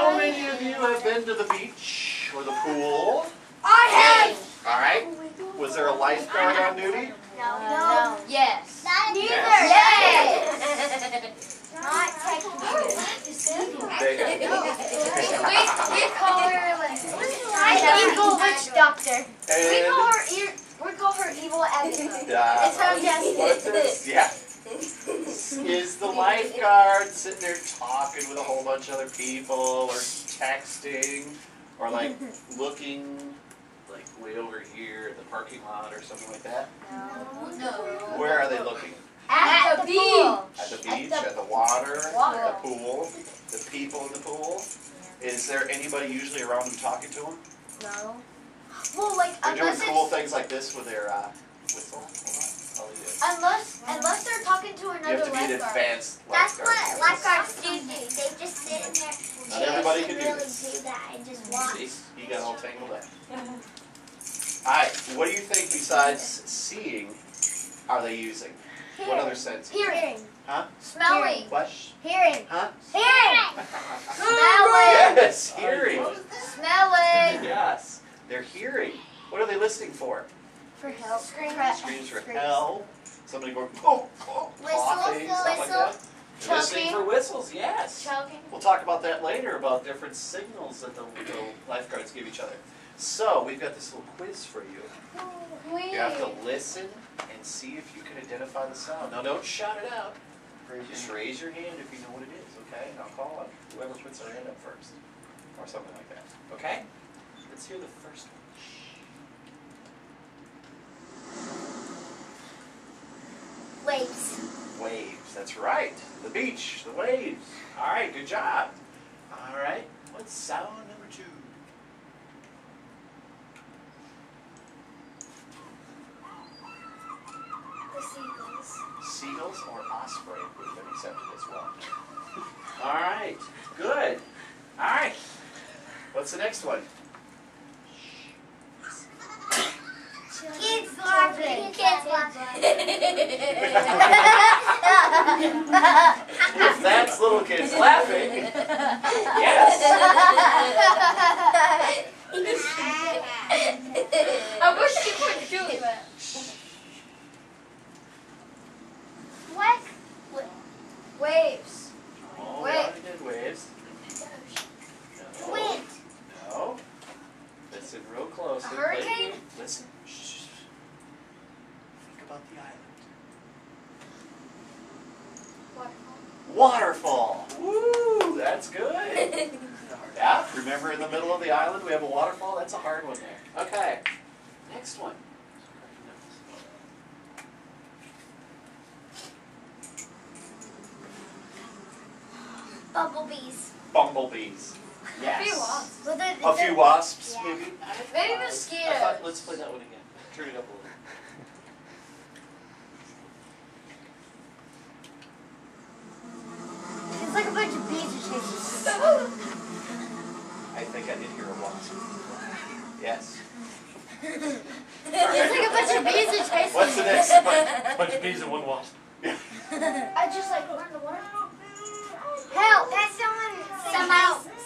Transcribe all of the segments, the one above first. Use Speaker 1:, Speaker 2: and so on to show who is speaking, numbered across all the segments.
Speaker 1: How many of you have been to the beach or the pool?
Speaker 2: I have.
Speaker 1: All right. Was there a lifeguard on duty?
Speaker 2: No.
Speaker 3: Yes.
Speaker 2: Neither.
Speaker 3: Yes.
Speaker 2: Not technically.
Speaker 3: We call her
Speaker 2: evil witch doctor.
Speaker 1: And
Speaker 2: We call her evil Agatha.
Speaker 1: yeah. Is the lifeguard sitting there talking with a whole bunch of other people, or texting, or like looking like way over here at the parking lot or something like that?
Speaker 3: No.
Speaker 1: Where are they looking?
Speaker 3: At the beach.
Speaker 1: At the beach, at the water, the pool, the people in the pool? Is there anybody usually around them talking to them?
Speaker 2: No. Well, like
Speaker 1: They're doing
Speaker 2: unless
Speaker 1: cool things like this with their whistle.
Speaker 2: unless they're talking to
Speaker 1: You
Speaker 2: another
Speaker 1: have to be an
Speaker 2: lifeguard.
Speaker 1: advanced
Speaker 4: That's
Speaker 1: lifeguard.
Speaker 4: what lifeguards do. They just sit in there.
Speaker 1: Not everybody can do
Speaker 4: really
Speaker 1: this.
Speaker 4: do that and just watch.
Speaker 1: See, you got all tangled up. Alright, what do you think besides seeing are they using? What other sense?
Speaker 2: Hearing.
Speaker 1: Huh?
Speaker 2: Smelling.
Speaker 1: What?
Speaker 2: Hearing.
Speaker 1: Huh?
Speaker 2: Hearing.
Speaker 3: Smelling.
Speaker 1: Yes, hearing.
Speaker 3: Smelling.
Speaker 1: Yes, they're hearing. What are they listening for?
Speaker 2: For help.
Speaker 1: Screams for help. Somebody going, oh, oh, coughing, stuff like that. They're listening for whistles, yes.
Speaker 2: Choking.
Speaker 1: We'll talk about that later, about different signals that the lifeguards give each other. So, we've got this little quiz for you. You have to listen and see if you can identify the sound. Now, don't shout it out. Just raise your hand if you know what it is, okay? And I'll call on whoever puts their hand up first. Or something like that, okay? Let's hear the first one.
Speaker 4: Waves.
Speaker 1: Waves, that's right. The beach, the waves. All right, good job. All right, what's sound number 2?
Speaker 4: The seagulls.
Speaker 1: Seagulls or osprey would have been accepted as well. All right, good. All right, what's the next one?
Speaker 4: Kids laughing. Kids laughing.
Speaker 1: If that's little kids laughing, yes.
Speaker 3: I wish you could do that.
Speaker 4: What?
Speaker 2: Waves.
Speaker 1: Oh, we already did waves. No.
Speaker 4: Wind.
Speaker 1: No. Listen real close.
Speaker 2: A hurricane?
Speaker 1: Listen. Shh. Think about the island. Waterfall. Woo, that's good. Yeah, remember in the middle of the island we have a waterfall? That's a hard one there. Okay, next one.
Speaker 4: Bumblebees.
Speaker 1: Bumblebees. Yes. A few wasps,
Speaker 4: Yeah.
Speaker 1: maybe?
Speaker 3: Maybe
Speaker 1: I
Speaker 3: mosquitoes.
Speaker 1: thought, let's play that one again. Turn it up a little.
Speaker 2: It's like a bunch of bees are chasing.
Speaker 1: I think I did hear a wasp. Yes.
Speaker 2: It's like a bunch of bees are chasing.
Speaker 1: What's the next one?
Speaker 5: Bunch of bees and one wasp.
Speaker 2: I just like learned the water.
Speaker 4: Help! That's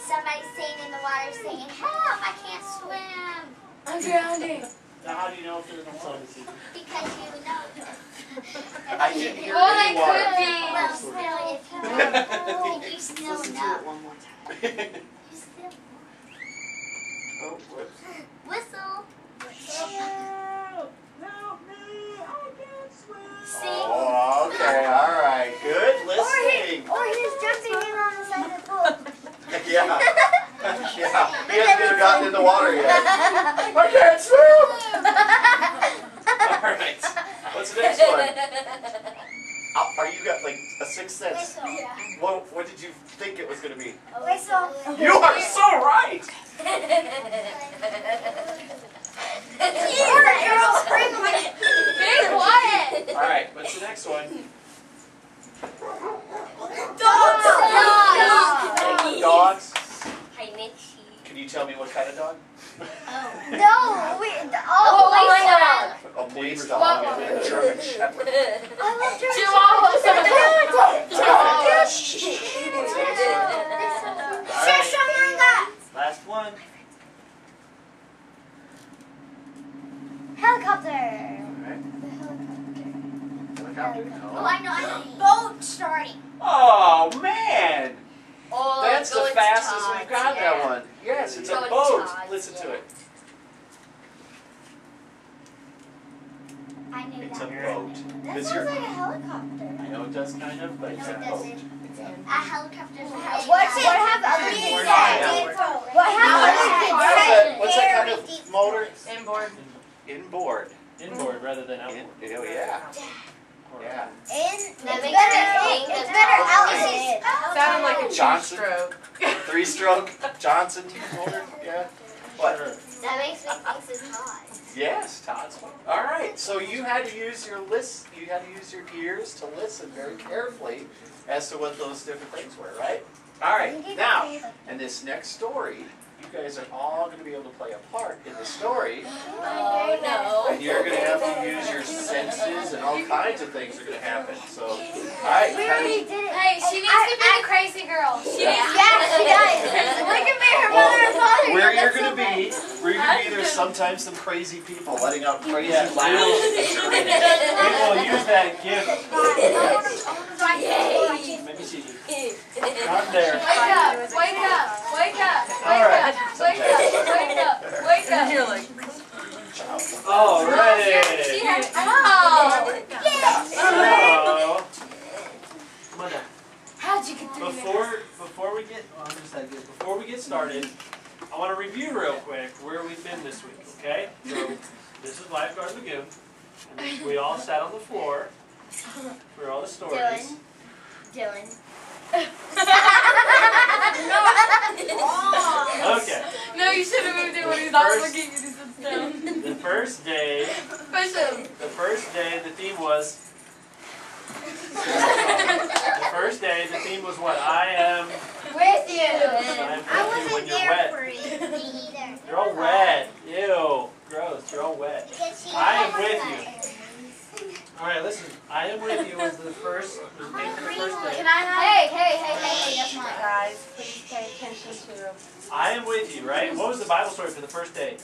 Speaker 4: somebody saying in the water saying, help, I can't swim.
Speaker 2: I'm drowning.
Speaker 1: Now how do you know if they're in the water?
Speaker 4: Because you know.
Speaker 1: I didn't hear
Speaker 3: Well,
Speaker 1: any
Speaker 3: they
Speaker 1: water.
Speaker 3: could be.
Speaker 4: Well, still, if you still know.
Speaker 5: one more time.
Speaker 4: You still
Speaker 1: Oh, whoops.
Speaker 4: whistle. See?
Speaker 1: Oh, okay, all right. Good listening.
Speaker 2: Or he's jumping in on the side of the pool.
Speaker 1: Yeah. Yeah. He hasn't even gotten in the water yet. I can't swim. All right. What's the next one? Are you got like a sixth sense?
Speaker 4: Yeah.
Speaker 1: What did you think it was going to be?
Speaker 2: Whistle.
Speaker 1: You are so right.
Speaker 3: Be quiet.
Speaker 1: All right. What's the next one? Dogs. Can you tell me what kind of dog?
Speaker 2: No, we.
Speaker 3: Oh my God.
Speaker 1: A police dog and a German Shepherd.
Speaker 3: Chihuahua.
Speaker 1: Shh. What's the next one?
Speaker 2: Shush,
Speaker 4: Oh, I know. Boat starting.
Speaker 1: Oh, man.
Speaker 3: Oh,
Speaker 1: That's the
Speaker 3: go into
Speaker 1: fastest
Speaker 3: Todd's,
Speaker 1: we've got that
Speaker 3: yeah.
Speaker 1: one. Yes, it's
Speaker 3: Go
Speaker 1: a
Speaker 3: into
Speaker 1: boat.
Speaker 3: Todd's,
Speaker 1: Listen to
Speaker 3: yeah.
Speaker 1: it.
Speaker 4: I knew
Speaker 1: It's
Speaker 4: that.
Speaker 1: a boat.
Speaker 4: That
Speaker 1: 'Cause
Speaker 4: sounds
Speaker 1: you're-
Speaker 4: like a helicopter.
Speaker 1: I know it does kind of, but it's
Speaker 4: No,
Speaker 1: a
Speaker 4: it
Speaker 1: boat.
Speaker 4: doesn't. A helicopter's a helicopter.
Speaker 2: What have other
Speaker 4: Deep
Speaker 2: kids
Speaker 4: dive.
Speaker 2: said? What have
Speaker 1: No,
Speaker 2: other
Speaker 1: What's
Speaker 2: kids
Speaker 1: that,
Speaker 2: said?
Speaker 1: what's that kind of motor?
Speaker 3: Inboard.
Speaker 1: Inboard.
Speaker 5: Inboard rather than outboard.
Speaker 1: Oh, yeah. Yeah.
Speaker 2: It's
Speaker 3: That makes
Speaker 2: better.
Speaker 3: me think
Speaker 2: It's
Speaker 3: that
Speaker 2: better
Speaker 3: Todd's
Speaker 2: out.
Speaker 3: Sounded like a
Speaker 1: Johnson.
Speaker 3: two-stroke.
Speaker 1: 3-stroke Johnson motor. Yeah. What?
Speaker 5: Sure.
Speaker 3: That makes me think it's Todd.
Speaker 1: Yes, Todd's one. All right. So you had to use your You had to use your ears to listen very carefully as to what those different things were, right? All right. Now, in this next story, you guys are all going to be able to play a part in the story.
Speaker 3: Oh, no.
Speaker 1: And you're going to have to use your senses, and all kinds of things are going to happen. So, all right.
Speaker 2: We already did it.
Speaker 3: Hey, she needs to be the crazy girl. She
Speaker 1: Yeah.
Speaker 3: needs
Speaker 2: Yeah, she does. Look at me, her mother and father.
Speaker 1: Where
Speaker 2: That's
Speaker 1: you're
Speaker 2: so
Speaker 1: going to
Speaker 2: bad.
Speaker 1: be, there's sometimes some crazy people letting out crazy
Speaker 5: Yeah.
Speaker 1: loud.
Speaker 5: We will use that gift. Maybe she did. Not there.
Speaker 3: Wake up, wake up, wake up,
Speaker 5: All
Speaker 3: wake
Speaker 5: right.
Speaker 3: up, wake up, wake up, wake up. You're like,
Speaker 5: Alrighty.
Speaker 3: she has, oh,
Speaker 5: So, come on down.
Speaker 3: how'd you get through
Speaker 5: Before we get started, I want to review real quick where we've been this week. Okay? So this is Lifeguard Lagoon, and we all sat on the floor for all the stories.
Speaker 2: Dylan.
Speaker 5: Okay.
Speaker 3: No, you should have moved it when he's not looking at you. Sit down.
Speaker 5: The first day,
Speaker 3: Push him.
Speaker 5: the theme was. The first day, the theme was what? I am
Speaker 2: With you.
Speaker 5: with you when you're wet.
Speaker 4: for it. Me either.
Speaker 5: You're all wet. Ew. Gross. You're all wet.
Speaker 4: Because she
Speaker 5: I am
Speaker 4: has
Speaker 5: with
Speaker 4: that.
Speaker 5: you. All right, listen. I am with you was the first. Was the theme for the first day.
Speaker 3: Can I have? Hey, that's mine.
Speaker 2: Guys, please pay attention to.
Speaker 5: I am with you, right? What was the Bible story for the first day?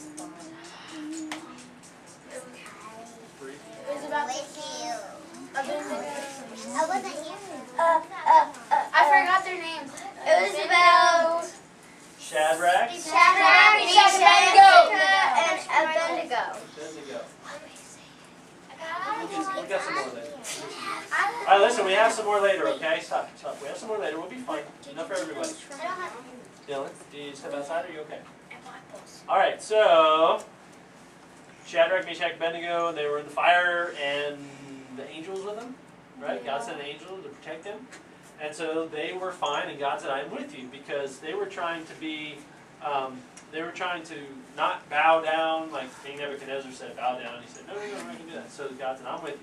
Speaker 2: It was about
Speaker 4: With you.
Speaker 2: a business.
Speaker 4: I wasn't here.
Speaker 3: I forgot their names.
Speaker 2: It was about
Speaker 5: Shadrach.
Speaker 2: Shadrach,
Speaker 3: Meshach,
Speaker 2: and Abednego.
Speaker 5: There we go. We got some more later. All right, listen. We have some more later. Okay, stop. We have some more later. We'll be fine. Enough for everybody. Dylan, do you step outside? Are you okay? All right. So Shadrach, Meshach, Abednego, and they were in the fire, and the angels with them. Right? God sent an angel to protect them. And so they were fine, and God said, I am with you, because they were trying to be, they were trying to not bow down, like King Nebuchadnezzar said, bow down. He said, no, I'm not going to do that. So God said, I'm with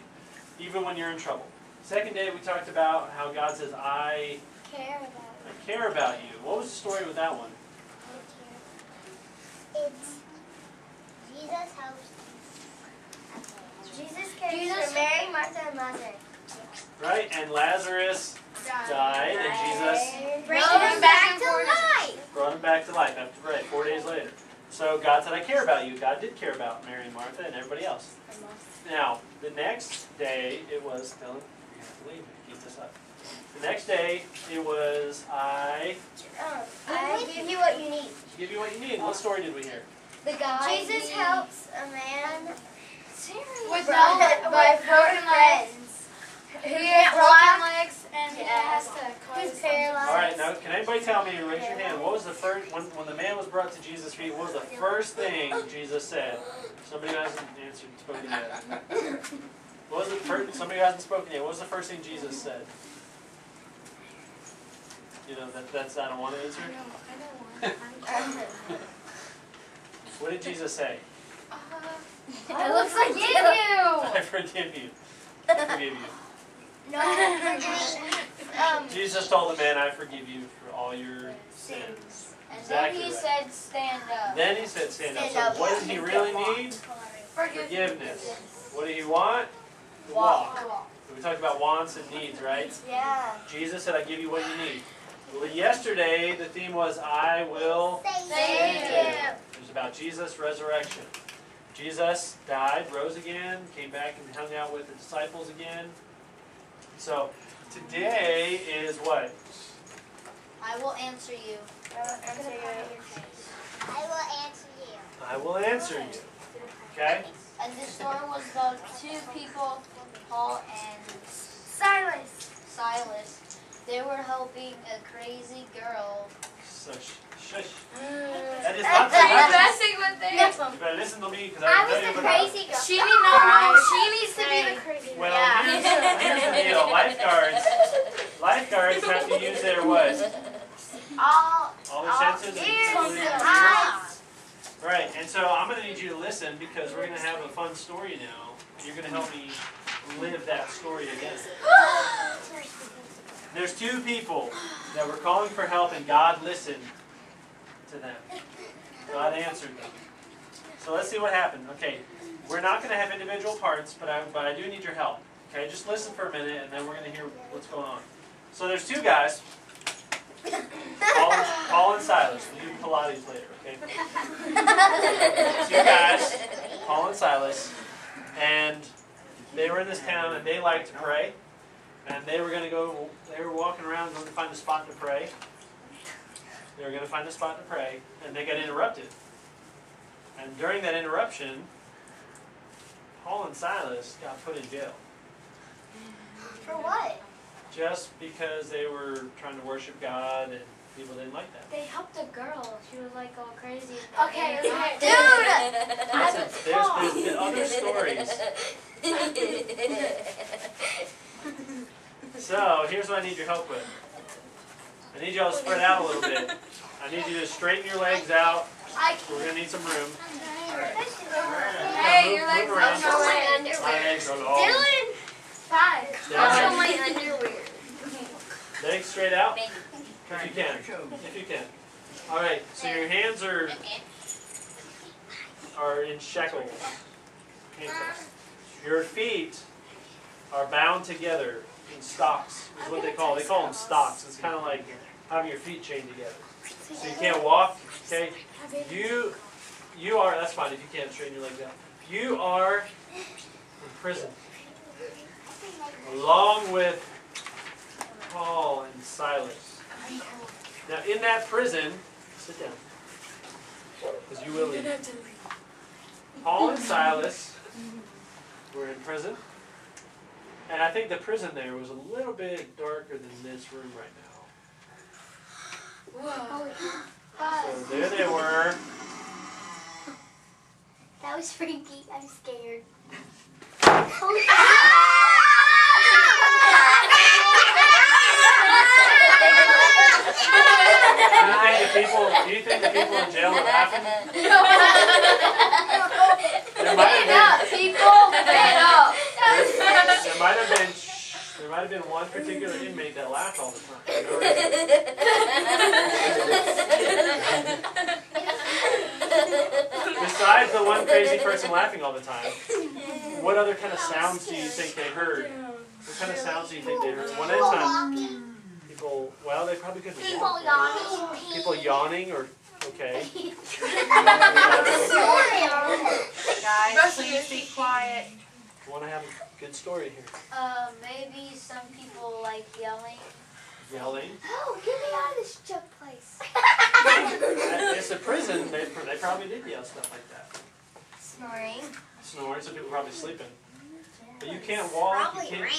Speaker 5: you, even when you're in trouble. Second day, we talked about how God says, I care about you. What was the story with that one?
Speaker 4: It's Jesus helps.
Speaker 2: Jesus cares for Mary, Martha, and Lazarus.
Speaker 5: Right? And Lazarus died, and Jesus
Speaker 2: Bring him back to life.
Speaker 5: brought him back to life after 4 days later. So God said, I care about you. God did care about Mary and Martha and everybody else. Now, the next day, it was, Dylan, you have to leave and keep this up. The next day, it was, I
Speaker 2: give you what you need.
Speaker 5: give you what you need. What story did we hear?
Speaker 2: The guy. Jesus helps a man
Speaker 3: With
Speaker 2: by broken legs.
Speaker 3: He has broken legs and he has to
Speaker 2: Who's paralyzed?
Speaker 5: All right, now, can anybody tell me, raise your hand, what was the first, when the man was brought to Jesus' feet, what was the first thing Jesus said? Somebody who hasn't answered, spoken yet. What was the first, somebody who hasn't spoken yet, what was the first thing Jesus said? You know, that's, I don't want to answer. What did Jesus say?
Speaker 3: It looks like you.
Speaker 5: I forgive you. I forgive you.
Speaker 2: No,
Speaker 5: Jesus told the man, I forgive you for all your sins. Exactly
Speaker 3: He
Speaker 5: right.
Speaker 3: said, stand up.
Speaker 5: Then he said, stand up.
Speaker 2: Stand
Speaker 5: So
Speaker 2: up.
Speaker 5: what did he really need? Forgiveness. What did he want? To walk. So we talked about wants and needs, right?
Speaker 2: yeah.
Speaker 5: Jesus said, I give you what you need. Well, yesterday, the theme was, I will
Speaker 3: Save you.
Speaker 5: It was about Jesus' resurrection. Jesus died, rose again, came back and hung out with the disciples again. So today is what?
Speaker 2: I will answer you.
Speaker 4: I will answer you.
Speaker 5: I will answer you. Okay?
Speaker 2: And this story was about two people, Paul and Silas. They were helping a crazy girl.
Speaker 5: Shush. That is
Speaker 3: Are
Speaker 5: not
Speaker 3: you
Speaker 5: the
Speaker 3: messing with it?
Speaker 5: You better listen to me because
Speaker 4: I
Speaker 5: I
Speaker 4: was
Speaker 5: can tell you
Speaker 4: the
Speaker 5: about
Speaker 4: crazy girl.
Speaker 3: She needs to be the crazy
Speaker 5: Well,
Speaker 3: girl.
Speaker 5: here's the deal. Lifeguards have to use their what? All their senses. including their ears. Right, and so I'm going to need you to listen because we're going to have a fun story now. You're going to help me live that story again. There's two people that were calling for help and God listened to them. God answered them. So let's see what happened. Okay, we're not going to have individual parts, but I do need your help. Okay, just listen for a minute and then we're going to hear what's going on. So there's two guys, Paul and Silas. We'll do Pilates later, okay? Two guys, Paul and Silas, and they were in this town and they liked to pray. And they were walking around going to find a spot to pray. They were going to find a spot to pray, and they got interrupted. And during that interruption, Paul and Silas got put in jail.
Speaker 4: For what?
Speaker 5: Just because they were trying to worship God and people didn't like that.
Speaker 2: They helped a girl. She was like all crazy.
Speaker 3: Okay.
Speaker 5: Listen, there's other stories. So, here's what I need your help with. I need you all to spread out a little bit. I need you to straighten your legs out. We're going to need some room.
Speaker 3: Hey, your legs
Speaker 5: Move around.
Speaker 3: are my
Speaker 5: My legs are long.
Speaker 3: Dylan! Fine.
Speaker 5: Down.
Speaker 3: My underwear.
Speaker 5: Legs straight out. If you can. If you can. Alright, so your hands are in shackles. Handcuffs. Your feet are bound together in stocks, is what they call them stocks. It's kind of like having your feet chained together. So you can't walk, okay? You are, that's fine if you can't straighten your legs out. You are in prison. Along with Paul and Silas. Now in that prison, sit down, because you will leave. Paul and Silas were in prison. And I think the prison there was a little bit darker than this room right now.
Speaker 3: Whoa.
Speaker 5: So there they were.
Speaker 4: That was freaky. I'm scared.
Speaker 5: Do you think the people in jail were laughing? There might have been one particular inmate that laughed all the time. Besides the one crazy person laughing all the time, what other kind of sounds do you think they heard? What kind of sounds do you think they heard? One at a time. People, well, they probably couldn't walk. People yawning or, okay.
Speaker 3: Guys, please be quiet.
Speaker 5: I want to have a good story here.
Speaker 2: Maybe some people like yelling.
Speaker 5: Yelling.
Speaker 4: Oh, get me out of this junk place.
Speaker 5: It's a prison. They probably did yell stuff like that.
Speaker 4: Snoring.
Speaker 5: Snoring, so people probably sleeping. But you can't walk.
Speaker 4: Probably
Speaker 5: You can't.
Speaker 4: rain.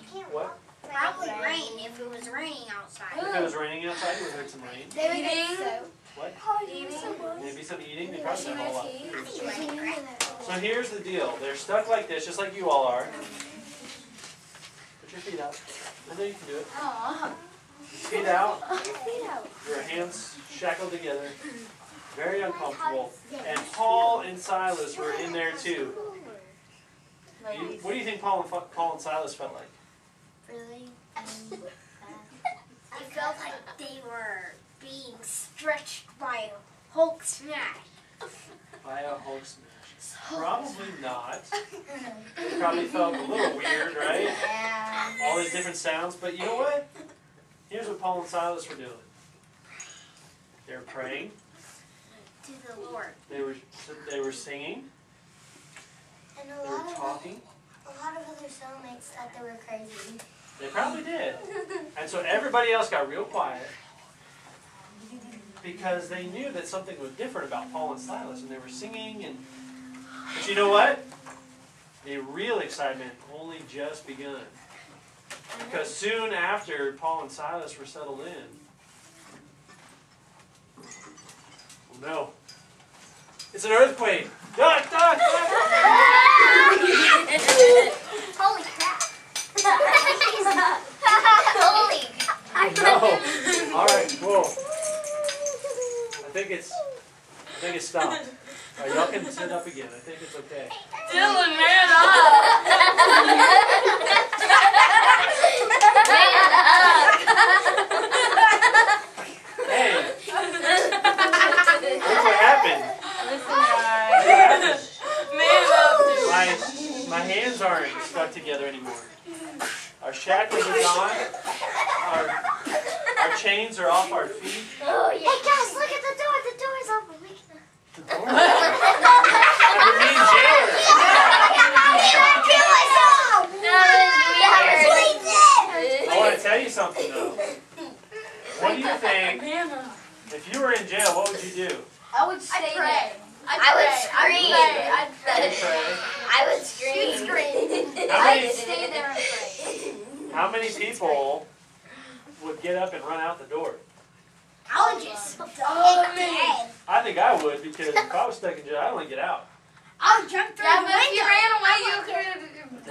Speaker 4: You can't
Speaker 5: What?
Speaker 4: walk. Probably rain if it was raining outside.
Speaker 5: If it was raining outside, you would have heard some rain.
Speaker 4: They would think so.
Speaker 5: What?
Speaker 4: Eating.
Speaker 5: Maybe some eating. They probably have a whole lot. So
Speaker 4: Tea.
Speaker 5: here's the deal. They're stuck like this, just like you all are. Put your feet out. I know you can do it. Feet out. Your hands shackled together. Very uncomfortable. And Paul and Silas were in there too. What do you think Paul and Silas felt like?
Speaker 4: Really? I felt like they were being stretched by a Hulk smash.
Speaker 5: By a Hulk smash? Probably not. They probably felt a little weird, right? All these different sounds. But you know what? Here's what Paul and Silas were doing. They were praying.
Speaker 4: To the Lord.
Speaker 5: They were singing.
Speaker 4: And
Speaker 5: They were talking.
Speaker 4: a lot of other cellmates thought they were crazy.
Speaker 5: They probably did. And so everybody else got real quiet because they knew that something was different about Paul and Silas, and they were singing. But you know what? The real excitement only just begun. Because soon after Paul and Silas were settled in, oh no, it's an earthquake. Duck, duck, duck.
Speaker 4: Holy crap. Holy.
Speaker 5: No. All right, cool. I think it's stopped. All right, y'all can sit up again. I think it's okay.
Speaker 3: Dylan, man up.
Speaker 5: Hey, look what happened.
Speaker 3: Listen, guys.
Speaker 5: What happened?
Speaker 3: Man up.
Speaker 5: My hands aren't stuck together anymore. Our shackles are gone. Our chains are off our feet.
Speaker 4: Oh, yeah. Hey, guys, look at the door. The door's open.
Speaker 5: The door. I'm a mean jailer. I want to tell you something though. What do you think? If you were in jail, what would you do?
Speaker 3: I would stay there.
Speaker 4: I would scream.
Speaker 3: I'd pray.
Speaker 4: I would scream.
Speaker 3: I'd stay there and pray.
Speaker 5: How many people would get up and run out the door?
Speaker 4: I would just
Speaker 5: I think I would, because if I was stuck in jail, I'd only get out.
Speaker 4: I would jump through
Speaker 3: Yeah,
Speaker 4: the
Speaker 3: but if you
Speaker 4: window.
Speaker 3: ran away, you could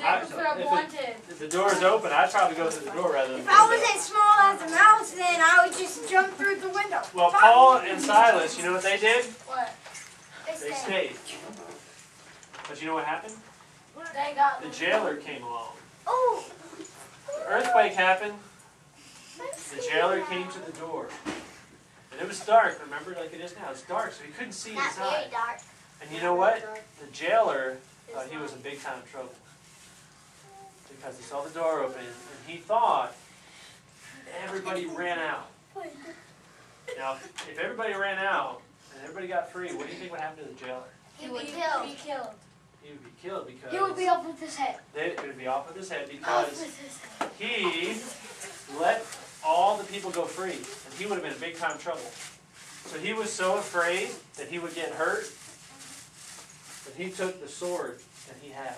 Speaker 3: have wanted.
Speaker 5: If the door is open, I'd probably go through the door rather than
Speaker 6: If
Speaker 5: the
Speaker 6: I was
Speaker 5: window.
Speaker 6: as small as a mouse, then I would just jump through the window.
Speaker 5: Well, Paul and Silas, you know what they did?
Speaker 3: What?
Speaker 5: They stayed. But you know what happened?
Speaker 3: They got
Speaker 5: The jailer came along.
Speaker 4: Oh.
Speaker 5: The earthquake happened. The jailer came to the door. And it was dark, remember, like it is now. It's dark, so he couldn't see
Speaker 4: Not very
Speaker 5: inside.
Speaker 4: dark.
Speaker 5: And you know what? The jailer thought he was in big time trouble. Because he saw the door open, and he thought everybody ran out. Now, if everybody ran out, and everybody got free, what do you think would happen to the jailer?
Speaker 4: He would be killed.
Speaker 3: be killed.
Speaker 5: He would be killed because...
Speaker 3: He would be off with his head.
Speaker 5: It would be off with his head because he let all the people go free, and he would have been in big time trouble. So he was so afraid that he would get hurt that he took the sword that he had,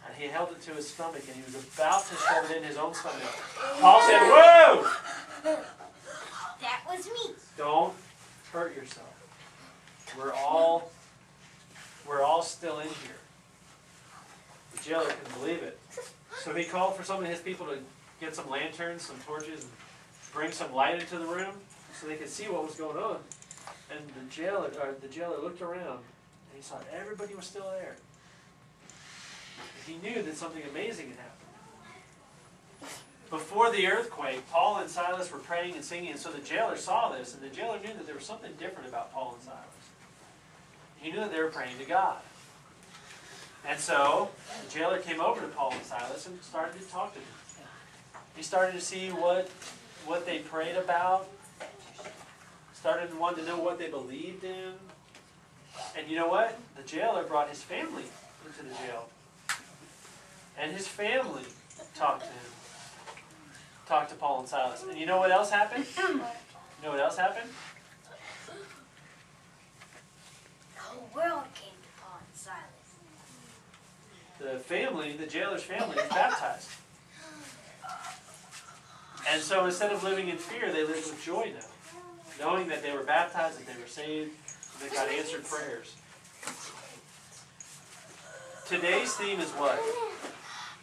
Speaker 5: and he held it to his stomach, and he was about to shove it in his own stomach. Paul said, "Whoa!
Speaker 4: That was me.
Speaker 5: Don't hurt yourself. We're all still in here." The jailer couldn't believe it. So he called for some of his people to get some lanterns, some torches, and bring some light into the room so they could see what was going on. And the jailer looked around, and he saw everybody was still there. And he knew that something amazing had happened. Before the earthquake, Paul and Silas were praying and singing, and so the jailer saw this, and the jailer knew that there was something different about Paul and Silas. He knew that they were praying to God. And so the jailer came over to Paul and Silas and started to talk to them. He started to see what they prayed about, started to want to know what they believed in. And you know what? The jailer brought his family into the jail. And his family talked to him. Talked to Paul and Silas. And you know what else happened? You know what else happened?
Speaker 4: The whole world came to Paul and Silas.
Speaker 5: The family, the jailer's family, was baptized. And so instead of living in fear, they lived with joy now. Knowing that they were baptized, that they were saved, and that God answered prayers. Today's theme is what?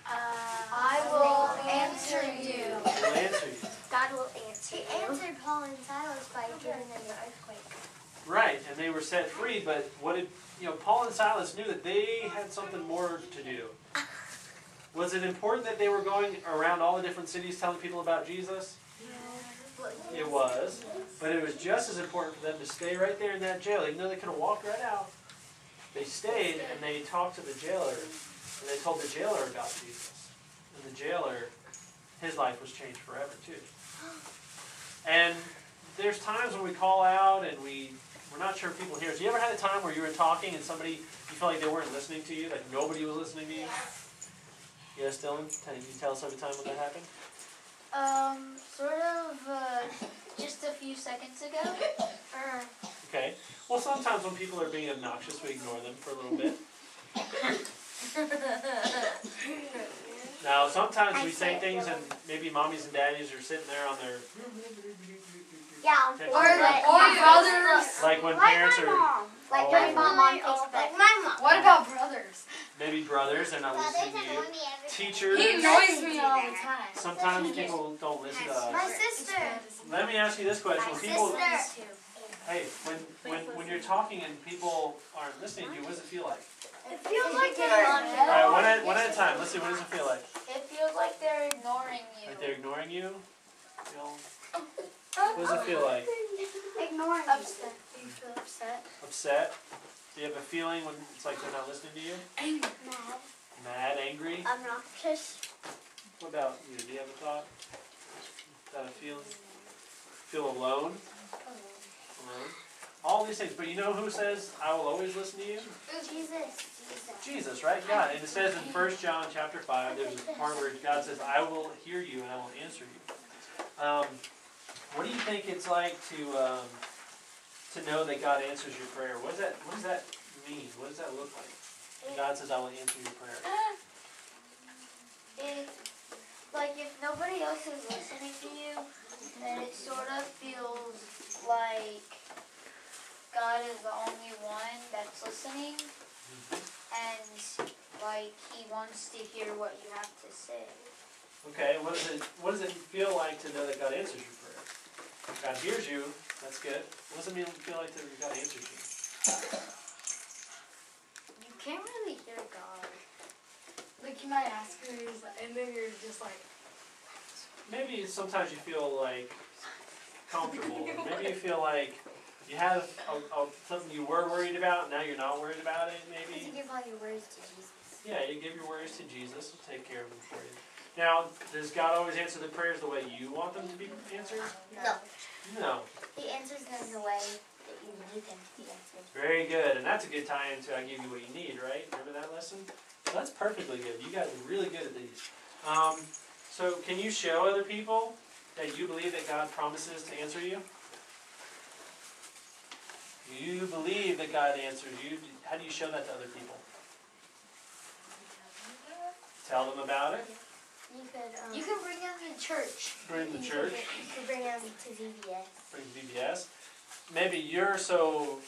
Speaker 3: I will answer you.
Speaker 5: He'll answer you.
Speaker 4: God will answer. He answered Paul and Silas by giving them the earthquake.
Speaker 5: Right, and they were set free, but what did, Paul and Silas knew that they had something more to do. Was it important that they were going around all the different cities telling people about Jesus? It was, but it was just as important for them to stay right there in that jail, even though they could have walked right out. They stayed and they talked to the jailer, and they told the jailer about Jesus. And the jailer, his life was changed forever too. And there's times when we call out and we're not sure if people hear us. You ever had a time where you were talking and somebody, you felt like they weren't listening to you, like nobody was listening to you? Yes, Dylan? Can you tell us every time when that happened?
Speaker 3: Sort of, just a few seconds ago.
Speaker 5: Okay. Well, sometimes when people are being obnoxious, we ignore them for a little bit. Now, sometimes we say things and maybe mommies and daddies are sitting there on their...
Speaker 4: Yeah,
Speaker 5: Texting
Speaker 3: Or
Speaker 5: back.
Speaker 3: brothers.
Speaker 5: Like when
Speaker 4: like
Speaker 5: parents
Speaker 4: my
Speaker 5: are...
Speaker 4: mom. Like
Speaker 5: Oh.
Speaker 4: my mom on Facebook. Like my mom.
Speaker 3: What about brothers?
Speaker 5: Maybe brothers, they're not listening to you. Teachers,
Speaker 3: He annoys me all the time.
Speaker 5: sometimes people don't listen to
Speaker 4: My
Speaker 5: us.
Speaker 4: sister.
Speaker 5: Let me ask you this question.
Speaker 4: My
Speaker 5: When people,
Speaker 4: sister.
Speaker 5: hey, when you're talking and people aren't listening to you, what does it feel like?
Speaker 3: It feels like
Speaker 5: All
Speaker 3: they're
Speaker 5: right, one at a time. Let's see, what does it feel like?
Speaker 3: It feels like they're ignoring you.
Speaker 5: Like they're ignoring you? What does it feel like?
Speaker 4: Ignoring me.
Speaker 3: Upset. Do you feel upset?
Speaker 5: Upset? Do you have a feeling when it's like they're not listening to you?
Speaker 3: Angry.
Speaker 4: Mad.
Speaker 5: Mad, angry?
Speaker 4: Obnoxious.
Speaker 5: What about you? Do you have a thought? Got a feeling? Feel alone? Alone? All these things. But you know who says, I will always listen to you?
Speaker 4: Jesus.
Speaker 5: Jesus, right? God. And it says in 1 John chapter 5, there's a part where God says, I will hear you and I will answer you. What do you think it's like to know that God answers your prayer? What does that mean? What does that look like? When God says, I will answer your prayer.
Speaker 3: Like if nobody else is listening to you, then it sort of feels like God is the only one that's listening, and like He wants to hear what you have to say.
Speaker 5: Okay, what does it feel like to know that God answers your prayer? God hears you, that's good. What does it feel like that God answers you?
Speaker 3: You can't really hear God. Like you might ask her, and then you're just like.
Speaker 5: Maybe sometimes you feel like comfortable. Or maybe you feel like you have something you were worried about, and now you're not worried about it, maybe.
Speaker 4: You give all your worries to Jesus.
Speaker 5: Yeah, you give your worries to Jesus. He'll take care of them for you. Now, does God always answer the prayers the way you want them to be answered?
Speaker 4: No.
Speaker 5: No.
Speaker 4: He answers them the way that you need them to be answered.
Speaker 5: Very good. And that's a good tie into I give you what you need, right? Remember that lesson? So that's perfectly good. You guys are really good at these. So can you show other people that you believe that God promises to answer you? You believe that God answers you. How do you show that to other people? Tell them about it.
Speaker 4: You could bring them to church.
Speaker 5: Bring them to church.
Speaker 4: You could bring them to VBS.
Speaker 5: Bring VBS. Maybe you're so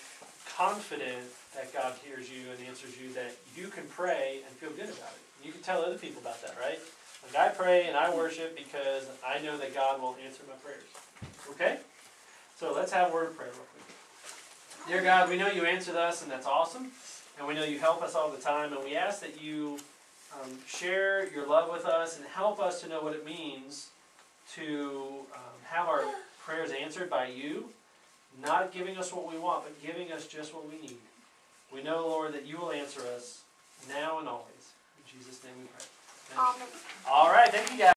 Speaker 5: confident that God hears you and answers you that you can pray and feel good about it. You can tell other people about that, right? Like I pray and I worship because I know that God will answer my prayers. Okay? So let's have a word of prayer real quick. Dear God, we know you answered us and that's awesome. And we know you help us all the time. And we ask that you share your love with us and help us to know what it means to have our prayers answered by you. Not giving us what we want, but giving us just what we need. We know, Lord, that you will answer us now and always. In Jesus' name we pray. Amen. All right, thank you guys.